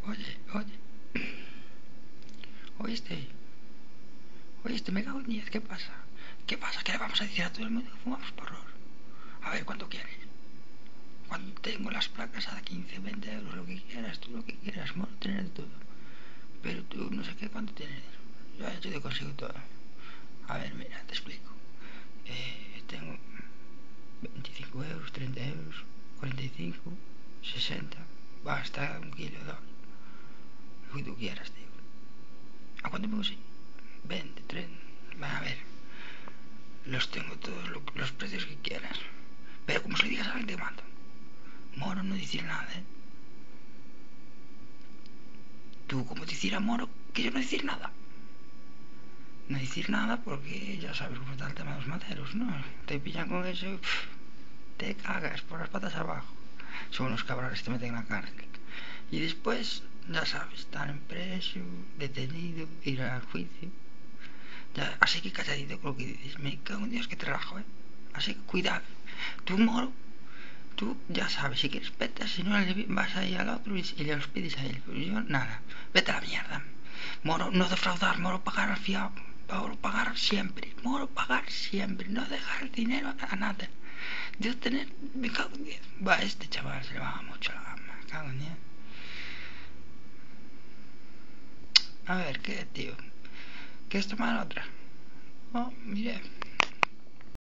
Oye, oíste, oíste, me cago en 10, ¿qué pasa? ¿Qué pasa? ¿Qué le vamos a decir a todo el mundo que fumamos porros? A ver, ¿cuánto quieres? Cuando tengo las placas a 15, 20 euros, lo que quieras, tú lo que quieras, moro, tener de todo. Pero tú no sé qué, ¿cuánto tienes? Yo te consigo todo. A ver, mira, te explico. Tengo 25 euros, 30 euros, 45, 60, va hasta un kilo de dólar. Lo que tú quieras, tío. ¿A cuánto me gusta? 20, 30. Va a ver, los tengo todos los precios que quieras. Pero como se lo digas a alguien te mando. Moro no decir nada, ¿eh? Tú, como te hiciera Moro, que yo no decir nada. No decir nada porque ya sabes cómo está el tema de los materos, ¿no? Te pillan con eso, te cagas por las patas abajo. Son unos cabrones que te meten en la cárcel. Y después, ya sabes, estar en preso, detenido, ir al juicio. Ya, así que calladito con lo que dices. Me cago en Dios que te rajo, ¿eh? Así que cuidado. Tú, Moro, tú ya sabes, si quieres petas, si no vas ahí al otro y le los pides a él. Pero yo, nada, vete a la mierda. Moro, no defraudar, Moro, pagar al fiado. Moro, pagar siempre. Moro, pagar siempre. No dejar el dinero a nada. Dios tener, me cago en 10. Va, este chaval se le va mucho la gama. Me cago en 10. A ver, ¿qué, tío? ¿Quieres tomar otra? Oh, mire.